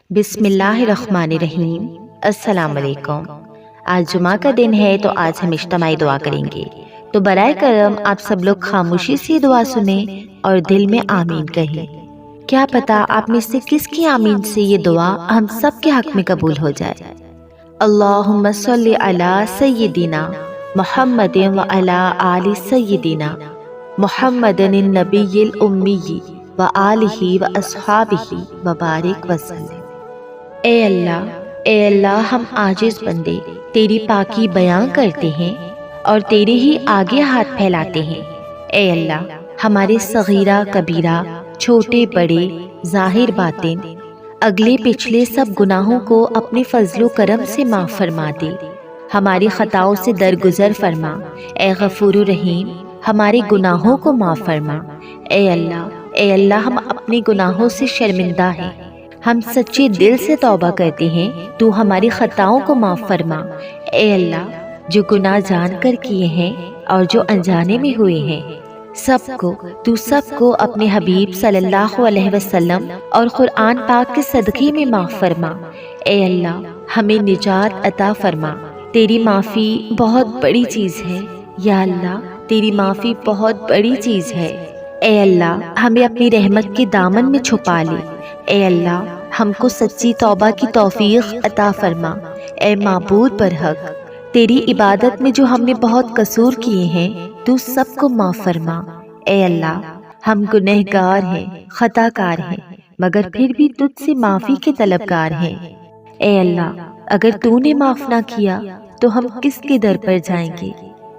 بسم اللہ الرحمن الرحیم۔ السلام علیکم۔ آج جمعہ کا دن ہے تو آج ہم اجتماعی دعا کریں گے، تو برائے کرم آپ سب لوگ خاموشی سے دعا سنیں اور دل میں آمین کہیں۔ کیا پتا آپ میں سے کس کی آمین سے یہ دعا ہم سب کے حق میں قبول ہو جائے۔ اللہم صلی علی سیدنا محمد وعلی آل سیدنا محمد النبی الامی وآلہ واصحابہ وبارک وسلم۔ اے اللہ ہم عاجز بندے تیری پاکی بیان کرتے ہیں اور تیرے ہی آگے ہاتھ پھیلاتے ہیں۔ اے اللہ ہمارے صغیرہ کبیرہ، چھوٹے بڑے، ظاہر باطن، اگلے پچھلے سب گناہوں کو اپنے فضل و کرم سے معاف فرما دے، ہماری خطاؤں سے درگزر فرما۔ اے غفور الرحیم ہمارے گناہوں کو معاف فرما۔ اے اللہ ہم اپنے گناہوں سے شرمندہ ہیں، ہم سچے دل سے توبہ کرتے ہیں، تو ہماری خطاؤں کو معاف فرما۔ اے اللہ جو گناہ جان کر کیے ہیں اور جو انجانے میں ہوئے ہیں، سب کو اپنے حبیب صلی اللہ علیہ وسلم اور قرآن پاک کے صدقے میں معاف فرما۔ اے اللہ ہمیں نجات عطا فرما۔ تیری معافی بہت بڑی چیز ہے یا اللہ، تیری معافی بہت بڑی چیز ہے۔ اے اللہ ہمیں اپنی رحمت کے دامن میں چھپا لے۔ اے اللہ ہم کو سچی توبہ کی توفیق عطا فرما۔ اے معبود برحق تیری عبادت میں جو ہم نے بہت قصور کیے ہیں، تو سب کو معاف فرما۔ اے اللہ ہم گنہگار ہیں، خطا کار ہیں، مگر پھر بھی تجھ سے معافی کے طلبگار ہیں۔ اے اللہ اگر تو نے معاف نہ کیا تو ہم کس کے در پر جائیں گے۔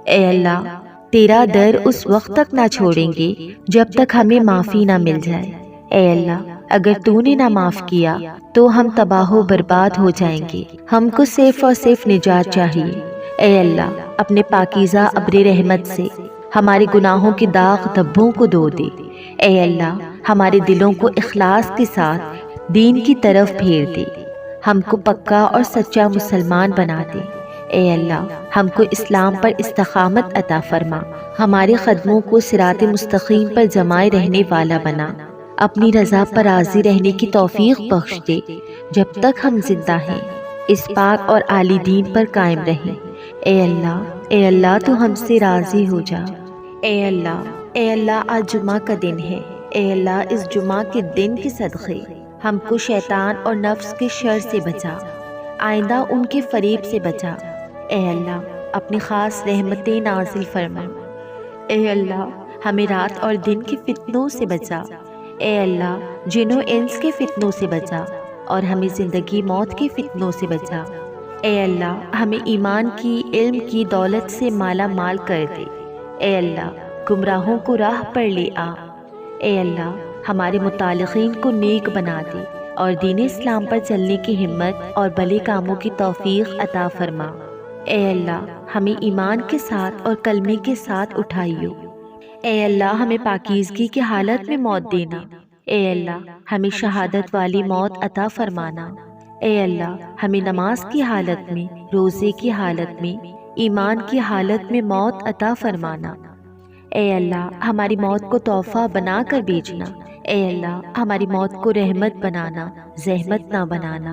اے اللہ تیرا در اس وقت تک نہ چھوڑیں گے جب تک ہمیں معافی نہ مل جائے۔ اے اللہ اگر تو نے نہ معاف کیا تو ہم تباہ و برباد ہو جائیں گے، ہم کو صرف اور صرف نجات چاہیے۔ اے اللہ اپنے پاکیزہ ابر رحمت سے ہمارے گناہوں کے داغ دھبوں کو دھو دے۔ اے اللہ ہمارے دلوں کو اخلاص کے ساتھ دین کی طرف پھیر دے، ہم کو پکا اور سچا مسلمان بنا دے۔ اے اللہ ہم کو اسلام پر استقامت عطا فرما، ہمارے قدموں کو صراط مستقیم پر جمائے رہنے والا بنا، اپنی رضا پر راضی رہنے کی توفیق بخش دے۔ جب تک ہم زندہ ہیں اس پاک اور عالی دین پر قائم رہیں۔ اے اللہ تو ہم سے راضی ہو جا۔ اے اللہ آج جمعہ کا دن ہے۔ اے اللہ اس جمعہ کے دن کے صدقے ہم کو شیطان اور نفس کے شر سے بچا، آئندہ ان کے فریب سے بچا۔ اے اللہ اپنی خاص رحمتیں نازل فرما۔ اے اللہ ہمیں رات اور دن کے فتنوں سے بچا۔ اے اللہ جن و انس کے فتنوں سے بچا اور ہمیں زندگی موت کے فتنوں سے بچا۔ اے اللہ ہمیں ایمان کی، علم کی دولت سے مالا مال کر دے۔ اے اللہ گمراہوں کو راہ پر لے آ۔ اے اللہ ہمارے متعلقین کو نیک بنا دے اور دین اسلام پر چلنے کی ہمت اور بھلے کاموں کی توفیق عطا فرما۔ اے اللہ ہمیں ایمان کے ساتھ اور کلمے کے ساتھ اٹھائیو۔ اے اللہ ہمیں پاکیزگی کی حالت میں موت دینا۔ اے اللہ ہمیں شہادت والی موت عطا فرمانا۔ اے اللہ ہمیں نماز کی حالت میں، روزے کی حالت میں، ایمان کی حالت میں موت عطا فرمانا۔ اے اللہ ہماری موت کو تحفہ بنا کر بیچنا۔ اے اللہ ہماری موت کو رحمت بنانا، زحمت نہ بنانا۔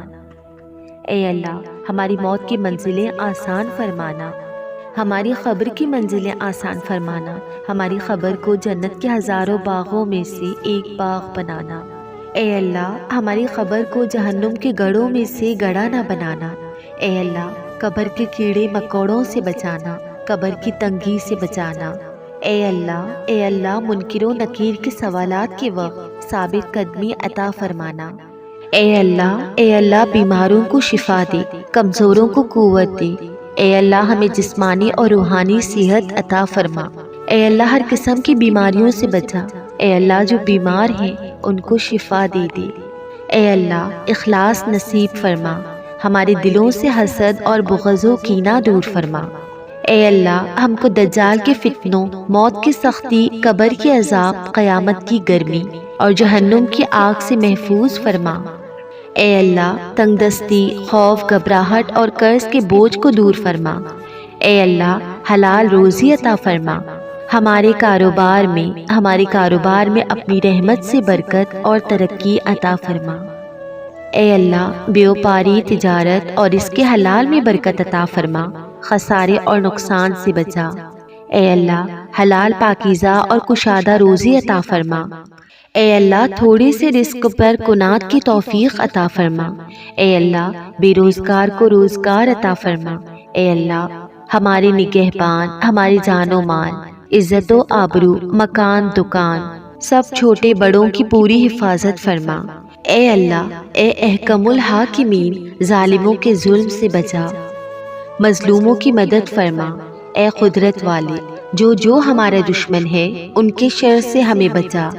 اے اللہ ہماری موت کی منزلیں آسان فرمانا، ہماری قبر کی منزلیں آسان فرمانا، ہماری قبر کو جنت کے ہزاروں باغوں میں سے ایک باغ بنانا۔ اے اللہ ہماری قبر کو جہنم کے گڑھوں میں سے گڑھا نہ بنانا۔ اے اللہ قبر کے کیڑے مکوڑوں سے بچانا، قبر کی تنگی سے بچانا۔ اے اللہ منکر و نکیر کے سوالات کے وقت ثابت قدمی عطا فرمانا۔ اے اللہ بیماروں کو شفا دے، کمزوروں کو قوت دے۔ اے اللہ ہمیں جسمانی اور روحانی صحت عطا فرما۔ اے اللہ ہر قسم کی بیماریوں سے بچا۔ اے اللہ جو بیمار ہیں ان کو شفا دے دے۔ اے اللہ اخلاص نصیب فرما، ہمارے دلوں سے حسد اور بغض و کینہ دور فرما۔ اے اللہ ہم کو دجال کے فتنوں، موت کی سختی، قبر کے عذاب، قیامت کی گرمی اور جہنم کی آگ سے محفوظ فرما۔ اے اللہ تنگ دستی، خوف، گھبراہٹ اور قرض کے بوجھ کو دور فرما۔ اے اللہ حلال روزی عطا فرما، ہمارے کاروبار میں اپنی رحمت سے برکت اور ترقی عطا فرما۔ اے اللہ بیوپاری تجارت اور اس کے حلال میں برکت عطا فرما، خسارے اور نقصان سے بچا۔ اے اللہ حلال پاکیزہ اور کشادہ روزی عطا فرما۔ اے اللہ تھوڑے سے رزق پر قناعت کی توفیق عطا فرما۔ اے اللہ بے روزگار کو روزگار عطا فرما۔ اے اللہ ہمارے نگہبان، ہماری جان و مال، عزت و آبرو، مکان دکان، سب چھوٹے بڑوں کی پوری حفاظت فرما۔ اے اللہ اے احکم الحاکمین ظالموں کے ظلم سے بچا، مظلوموں کی مدد فرما۔ اے قدرت والے جو ہمارے دشمن ہے ان کے شر سے ہمیں بچا،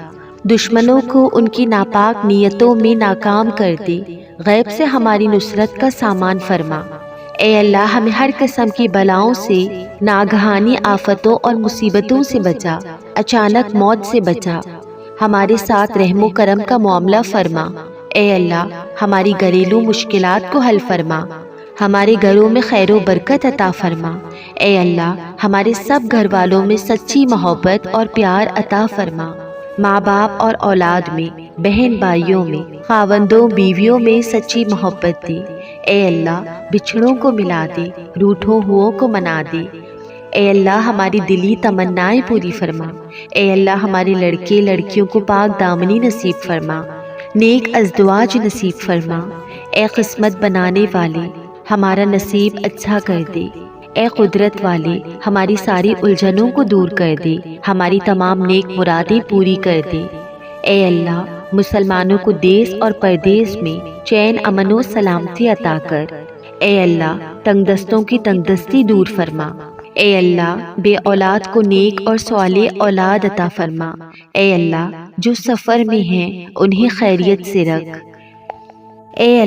دشمنوں کو ان کی ناپاک نیتوں میں ناکام کر دے، غیب سے ہماری نصرت کا سامان فرما۔ اے اللہ ہمیں ہر قسم کی بلاؤں سے، ناگہانی آفتوں اور مصیبتوں سے بچا، اچانک موت سے بچا، ہمارے ساتھ رحم و کرم کا معاملہ فرما۔ اے اللہ ہماری گھریلو مشکلات کو حل فرما، ہمارے گھروں میں خیر و برکت عطا فرما۔ اے اللہ ہمارے سب گھر والوں میں سچی محبت اور پیار عطا فرما، ماں باپ اور اولاد میں، بہن بھائیوں میں، خاوندوں بیویوں میں سچی محبت دے۔ اے اللہ بچھڑوں کو ملا دے، روٹھوں ہو کو منا دے۔ اے اللہ ہماری دلی تمنائیں پوری فرما۔ اے اللہ ہمارے لڑکے لڑکیوں کو پاک دامنی نصیب فرما، نیک ازدواج نصیب فرما۔ اے قسمت بنانے والے ہمارا نصیب اچھا کر دے۔ اے قدرت والے ہماری ساری الجھنوں کو دور کر دے، ہماری تمام نیک مرادیں پوری کر دے۔ اے اللہ مسلمانوں کو دیس اور پردیس میں چین امن و سلامتی عطا کر۔ اے اللہ تنگ دستوں کی تنگ دستی دور فرما۔ اے اللہ بے اولاد کو نیک اور صالح اولاد عطا فرما۔ اے اللہ جو سفر میں ہیں انہیں خیریت سے رکھ۔ اے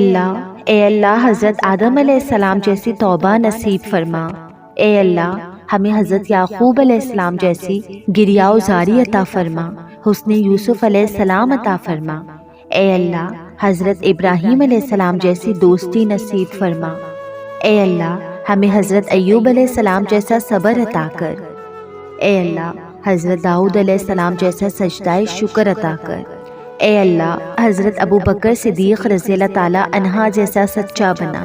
اللہ حضرت آدم علیہ السلام جیسی توبہ نصیب فرما۔ اے اللہ ہمیں حضرت یعقوب علیہ السلام جیسی گریہ زاری عطا فرما، حسن یوسف علیہ السلام عطا فرما۔ اے اللہ حضرت ابراہیم علیہ السلام جیسی دوستی نصیب فرما۔ اے اللہ ہمیں حضرت ایوب علیہ السلام جیسا صبر عطا کر۔ اے اللہ حضرت داؤد علیہ السلام جیسا سجدہ شکر عطا کر۔ اے اللہ حضرت ابو بکر صدیق رضی اللہ تعالیٰ عنہ جیسا سچا بنا۔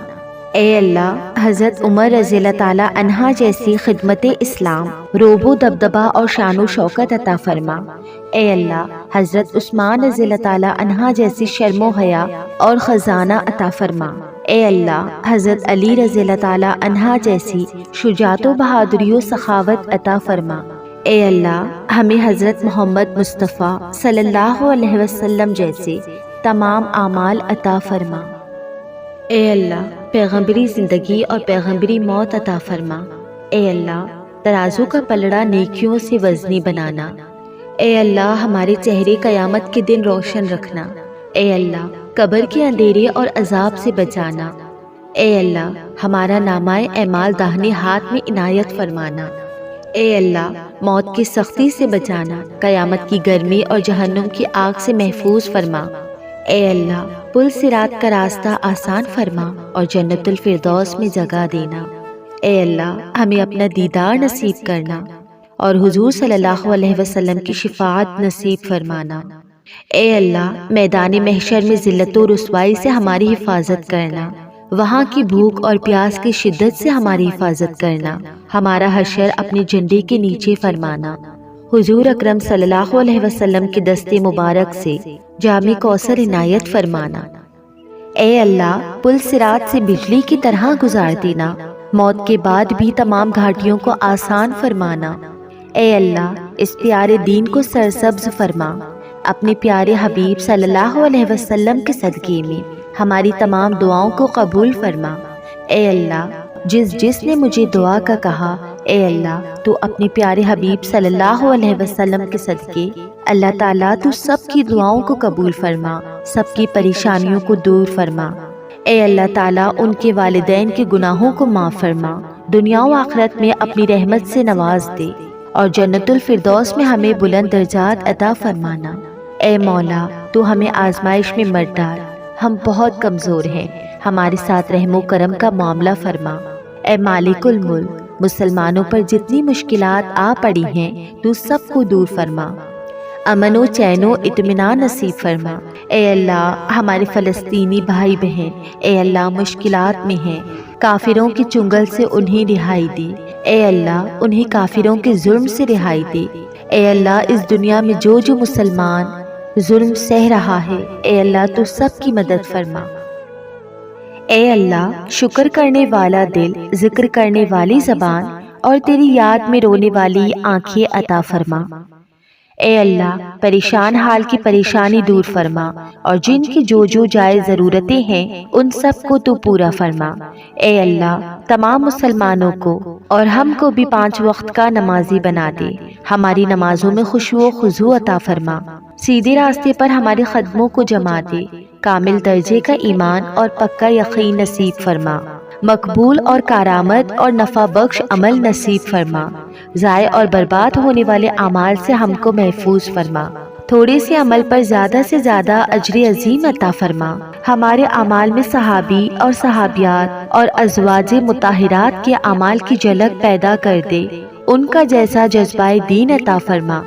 اے اللہ حضرت عمر رضی اللہ تعالیٰ عنہ جیسی خدمت اسلام، روب و دبدبہ اور شان و شوکت عطا فرما۔ اے اللہ حضرت عثمان رضی اللہ تعالیٰ عنہ جیسی شرم و حیا اور خزانہ عطا فرما۔ اے اللہ حضرت علی رضی اللہ تعالیٰ عنہ جیسی شجاعت و بہادری و سخاوت عطا فرما۔ اے اللہ ہمیں حضرت محمد مصطفیٰ صلی اللہ علیہ وسلم جیسے تمام اعمال عطا فرما۔ اے اللہ پیغمبری زندگی اور پیغمبری موت عطا فرما۔ اے اللہ ترازو کا پلڑا نیکیوں سے وزنی بنانا۔ اے اللہ ہمارے چہرے قیامت کے دن روشن رکھنا۔ اے اللہ قبر کے اندھیرے اور عذاب سے بچانا۔ اے اللہ ہمارا نامہ اعمال داہنے ہاتھ میں عنایت فرمانا۔ اے اللہ موت کی سختی سے بچانا، قیامت کی گرمی اور جہنم کی آگ سے محفوظ فرما۔ اے اللہ پل صراط کا راستہ آسان فرما اور جنت الفردوس میں جگہ دینا۔ اے اللہ ہمیں اپنا دیدار نصیب کرنا اور حضور صلی اللہ علیہ وسلم کی شفاعت نصیب فرمانا۔ اے اللہ میدان محشر میں ذلت و رسوائی سے ہماری حفاظت کرنا، وہاں کی بھوک اور پیاس کی شدت سے ہماری حفاظت کرنا، ہمارا حشر اپنے جھنڈے کے نیچے فرمانا، حضور اکرم صلی اللہ علیہ وسلم کے دست مبارک سے جام کوثر عنایت فرمانا۔ اے اللہ پل صراط سے بجلی کی طرح گزار دینا، موت کے بعد بھی تمام گھاٹیوں کو آسان فرمانا۔ اے اللہ اس پیارے دین کو سرسبز فرما، اپنے پیارے حبیب صلی اللہ علیہ وسلم کے صدقے میں ہماری تمام دعاؤں کو قبول فرما۔ اے اللہ جس نے مجھے دعا کا کہا، اے اللہ تو اپنے پیارے حبیب صلی اللہ علیہ وسلم کے صدقے اللہ تعالیٰ تو سب کی دعاؤں کو قبول فرما، سب کی پریشانیوں کو دور فرما۔ اے اللہ تعالیٰ ان کے والدین کے گناہوں کو معاف فرما، دنیا و آخرت میں اپنی رحمت سے نواز دے اور جنت الفردوس میں ہمیں بلند درجات عطا فرمانا۔ اے مولا تو ہمیں آزمائش میں مت ڈال، ہم بہت کمزور ہیں، ہمارے ساتھ رحم و کرم کا معاملہ فرما۔ اے مالک الملک مسلمانوں پر جتنی مشکلات آ پڑی ہیں تو سب کو دور فرما۔ امن و چین و اطمینان نصیب فرما۔ اے اللہ ہمارے فلسطینی بھائی بہن اے اللہ مشکلات میں ہیں، کافروں کے چنگل سے انہیں رہائی دی۔ اے اللہ انہیں کافروں کے ظلم سے رہائی دے۔ اے اللہ اس دنیا میں جو مسلمان ظلم سہ رہا ہے، اے اللہ تو سب کی مدد فرما۔ اے اللہ شکر کرنے والا دل، ذکر کرنے والی زبان اور تیری یاد میں رونے والی آنکھیں عطا فرما۔ اے اللہ پریشان حال کی پریشانی دور فرما اور جن کی جو جائز ضرورتیں ہیں ان سب کو تو پورا فرما۔ اے اللہ تمام مسلمانوں کو اور ہم کو بھی 5 وقت کا نمازی بنا دے، ہماری نمازوں میں خشوع و خضوع عطا فرما، سیدھے راستے پر ہمارے قدموں کو جما دے، کامل درجے کا ایمان اور پکا یقین نصیب فرما، مقبول اور کارآمد اور نفع بخش عمل نصیب فرما، ضائع اور برباد ہونے والے اعمال سے ہم کو محفوظ فرما، تھوڑے سے عمل پر زیادہ سے زیادہ اجر عظیم عطا فرما، ہمارے اعمال میں صحابی اور صحابیات اور ازواج مطہرات کے اعمال کی جھلک پیدا کر دے، ان کا جیسا جذبہ دین عطا فرما۔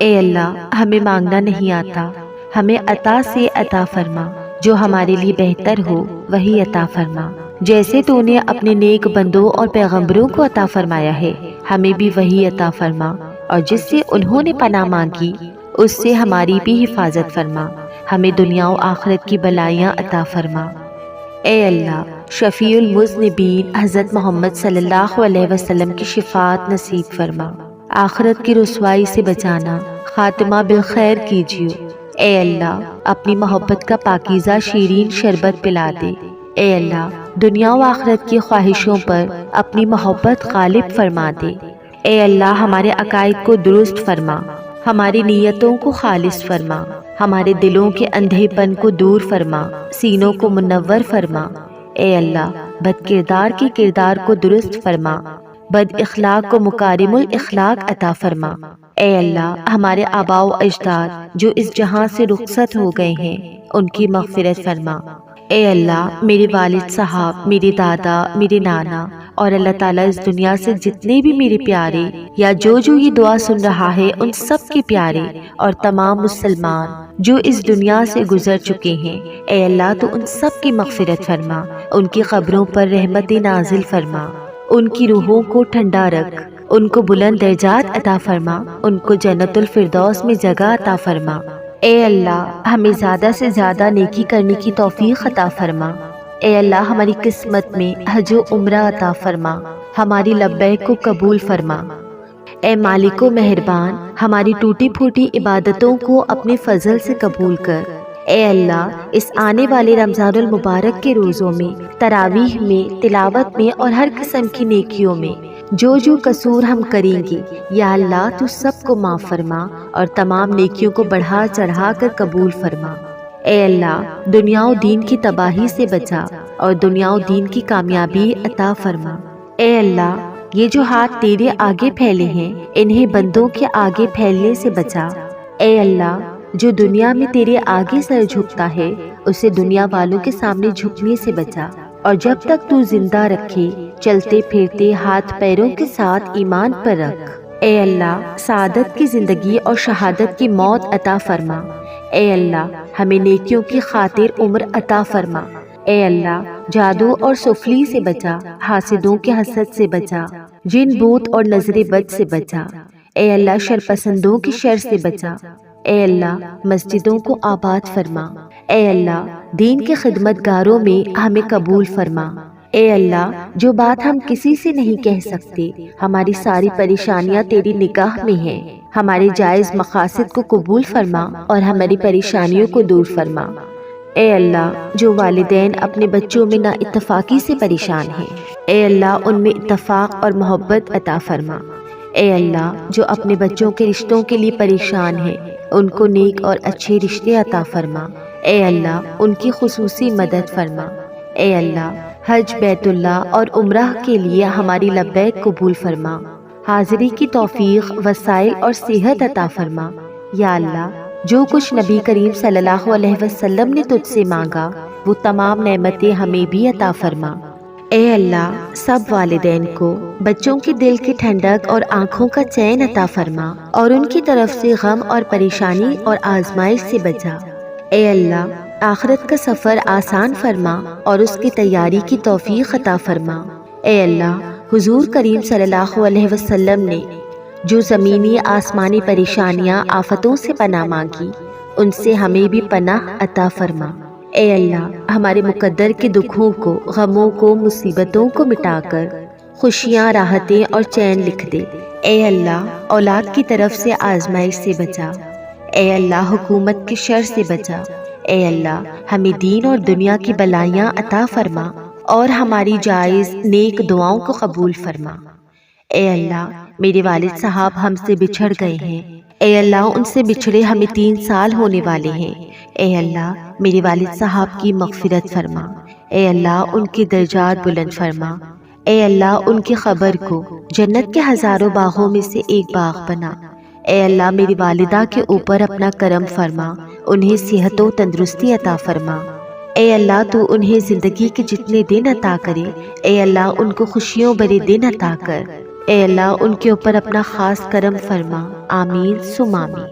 اے اللہ ہمیں مانگنا نہیں آتا، ہمیں عطا سے عطا فرما، جو ہمارے لیے بہتر ہو وہی عطا فرما، جیسے تو نے اپنے نیک بندوں اور پیغمبروں کو عطا فرمایا ہے ہمیں بھی وہی عطا فرما، اور جس سے انہوں نے پناہ مانگی اس سے ہماری بھی حفاظت فرما، ہمیں دنیا و آخرت کی بلائیاں عطا فرما۔ اے اللہ شفیع المذنبین حضرت محمد صلی اللہ علیہ وسلم کی شفاعت نصیب فرما، آخرت کی رسوائی سے بچانا، خاتمہ بالخیر کیجیے۔ اے اللہ اپنی محبت کا پاکیزہ شیرین شربت پلا دے۔ اے اللہ دنیا و آخرت کی خواہشوں پر اپنی محبت غالب فرما دے۔ اے اللہ ہمارے عقائد کو درست فرما، ہماری نیتوں کو خالص فرما، ہمارے دلوں کے اندھے پن کو دور فرما، سینوں کو منور فرما۔ اے اللہ بد کردار کی کردار کو درست فرما، بد اخلاق کو مکارم الاخلاق عطا فرما۔ اے اللہ ہمارے آباء و اجداد جو اس جہاں سے رخصت ہو گئے ہیں ان کی مغفرت فرما۔ اے اللہ میرے والد صاحب، میرے دادا، میرے نانا اور اللہ تعالیٰ اس دنیا سے جتنے بھی میرے پیارے یا جو یہ دعا سن رہا ہے ان سب کے پیارے اور تمام مسلمان جو اس دنیا سے گزر چکے ہیں، اے اللہ تو ان سب کی مغفرت فرما، ان کی قبروں پر رحمت نازل فرما، ان کی روحوں کو ٹھنڈا رکھ، ان کو بلند درجات عطا فرما، ان کو جنت الفردوس میں جگہ عطا فرما۔ اے اللہ ہمیں زیادہ سے زیادہ نیکی کرنے کی توفیق عطا فرما۔ اے اللہ ہماری قسمت میں حج و عمرہ عطا فرما، ہماری لبیک کو قبول فرما۔ اے مالک و مہربان ہماری ٹوٹی پھوٹی عبادتوں کو اپنے فضل سے قبول کر۔ اے اللہ اس آنے والے رمضان المبارک کے روزوں میں، تراویح میں، تلاوت میں اور ہر قسم کی نیکیوں میں جو قصور ہم کریں گے، یا اللہ تو سب کو معاف فرما اور تمام نیکیوں کو بڑھا چڑھا کر قبول فرما۔ اے اللہ دنیا و دین کی تباہی سے بچا اور دنیا و دین کی کامیابی عطا فرما۔ اے اللہ یہ جو ہاتھ تیرے آگے پھیلے ہیں انہیں بندوں کے آگے پھیلنے سے بچا۔ اے اللہ جو دنیا میں تیرے آگے سر جھکتا ہے اسے دنیا والوں کے سامنے جھکنے سے بچا، اور جب تک تو زندہ رکھے چلتے پھرتے ہاتھ پیروں کے ساتھ ایمان پر رکھ۔ اے اللہ سعادت کی زندگی اور شہادت کی موت عطا فرما۔ اے اللہ ہمیں نیکیوں کی خاطر عمر عطا فرما۔ اے اللہ جادو اور سفلی سے بچا، حاسدوں کے حسد سے بچا، جن بوت اور نظر بد سے بچا۔ اے اللہ شرپسندوں کی شر سے بچا۔ اے اللہ مسجدوں کو آباد فرما۔ اے اللہ دین کے خدمت گاروں میں ہمیں قبول فرما۔ اے اللہ جو بات ہم کسی سے نہیں کہہ سکتے، ہماری ساری پریشانیاں تیری نگاہ میں ہیں، ہمارے جائز مقاصد کو قبول فرما اور ہماری پریشانیوں کو دور فرما۔ اے اللہ جو والدین اپنے بچوں میں نا اتفاقی سے پریشان ہیں، اے اللہ ان میں اتفاق اور محبت عطا فرما۔ اے اللہ جو اپنے بچوں کے رشتوں کے لیے پریشان ہیں ان کو نیک اور اچھے رشتے عطا فرما۔ اے اللہ ان کی خصوصی مدد فرما۔ اے اللہ حج بیت اللہ اور عمرہ کے لیے ہماری لبیک قبول فرما، حاضری کی توفیق، وسائل اور صحت عطا فرما۔ یا اللہ جو کچھ نبی کریم صلی اللہ علیہ وسلم نے تجھ سے مانگا وہ تمام نعمتیں ہمیں بھی عطا فرما۔ اے اللہ سب والدین کو بچوں کی دل کی ٹھنڈک اور آنکھوں کا چین عطا فرما اور ان کی طرف سے غم اور پریشانی اور آزمائش سے بچا۔ اے اللہ آخرت کا سفر آسان فرما اور اس کی تیاری کی توفیق عطا فرما۔ اے اللہ حضور کریم صلی اللہ علیہ وسلم نے جو زمینی آسمانی پریشانیاں آفتوں سے پناہ مانگی ان سے ہمیں بھی پناہ عطا فرما۔ اے اللہ ہمارے مقدر کے دکھوں کو، غموں کو، مصیبتوں کو مٹا کر خوشیاں، راحتیں اور چین لکھ دے۔ اے اللہ اولاد کی طرف سے آزمائش سے بچا۔ اے اللہ حکومت کے شر سے بچا۔ اے اللہ ہمیں دین اور دنیا کی بلائیاں عطا فرما اور ہماری جائز نیک دعاؤں کو قبول فرما۔ اے اللہ میرے والد صاحب ہم سے بچھڑ گئے ہیں۔ اے اللہ ان سے بچھڑے ہمیں 3 سال ہونے والے ہیں۔ اے اللہ میرے والد صاحب کی مغفرت فرما۔ اے اللہ ان کے درجات بلند فرما۔ اے اللہ ان کی قبر کو جنت کے ہزاروں باغوں میں سے ایک باغ بنا۔ اے اللہ میری والدہ کے اوپر اپنا کرم فرما، انہیں صحت و تندرستی عطا فرما۔ اے اللہ تو انہیں زندگی کے جتنے دن عطا کرے، اے اللہ ان کو خوشیوں بھرے دن عطا کر۔ اے اللہ ان کے اوپر اپنا خاص کرم فرما، آمین ثم آمین۔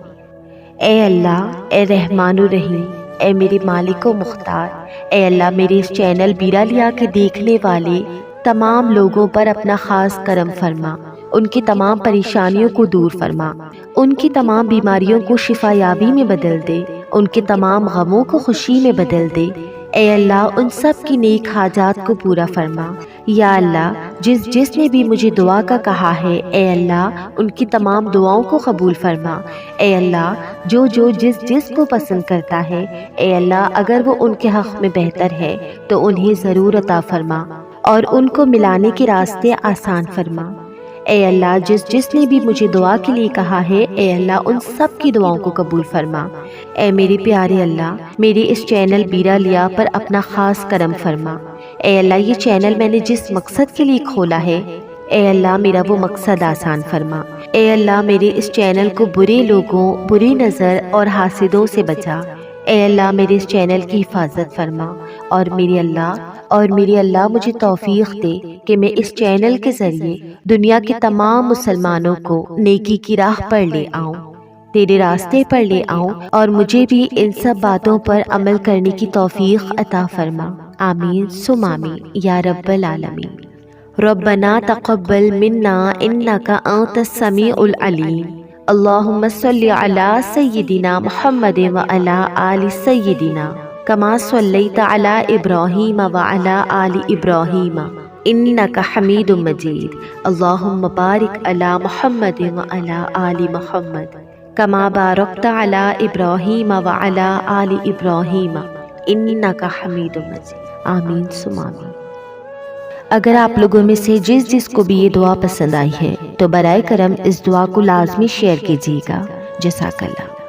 اے اللہ اے رحمان الرحیم، اے میرے مالک و مختار، اے اللہ میرے اس چینل بیرا لیا کے دیکھنے والے تمام لوگوں پر اپنا خاص کرم فرما، ان کی تمام پریشانیوں کو دور فرما، ان کی تمام بیماریوں کو شفا یابی میں بدل دے، ان کے تمام غموں کو خوشی میں بدل دے۔ اے اللہ ان سب کی نیک حاجات کو پورا فرما۔ یا اللہ جس نے بھی مجھے دعا کا کہا ہے، اے اللہ ان کی تمام دعاؤں کو قبول فرما۔ اے اللہ جو جس کو پسند کرتا ہے، اے اللہ اگر وہ ان کے حق میں بہتر ہے تو انہیں ضرور عطا فرما اور ان کو ملانے کے راستے آسان فرما۔ اے اللہ جس نے بھی مجھے دعا کے لیے کہا ہے، اے اللہ ان سب کی دعاؤں کو قبول فرما۔ اے میرے پیارے اللہ میرے اس چینل بیرا لیا پر اپنا خاص کرم فرما۔ اے اللہ یہ چینل میں نے جس مقصد کے لیے کھولا ہے، اے اللہ میرا وہ مقصد آسان فرما۔ اے اللہ میرے اس چینل کو برے لوگوں، بری نظر اور حاسدوں سے بچا۔ اے اللہ میرے اس چینل کی حفاظت فرما اور میرے اللہ مجھے توفیق دے کہ میں اس چینل کے ذریعے دنیا کے تمام مسلمانوں کو نیکی کی راہ پر لے آؤں، تیرے راستے پر لے آؤں، اور مجھے بھی ان سب باتوں پر عمل کرنے کی توفیق عطا فرما، آمین ثم آمین یا رب العالمین۔ ربنا تقبل منا انک انت السمیع العلیم، اللہم صلی علی سیدنا محمد وعلی آل سیدنا کما صلیت علی ابراہیم وعلی آل ابراہیم انک حمید مجید، اللہم بارک علی محمد وعلی آل محمد کما بارکت علی ابراہیم وعلی آل ابراہیم انک حمید مجید، آمین ثم آمین۔ اگر آپ لوگوں میں سے جس کو بھی یہ دعا پسند آئی ہے تو برائے کرم اس دعا کو لازمی شیئر کیجیے گا۔ جزاک اللہ۔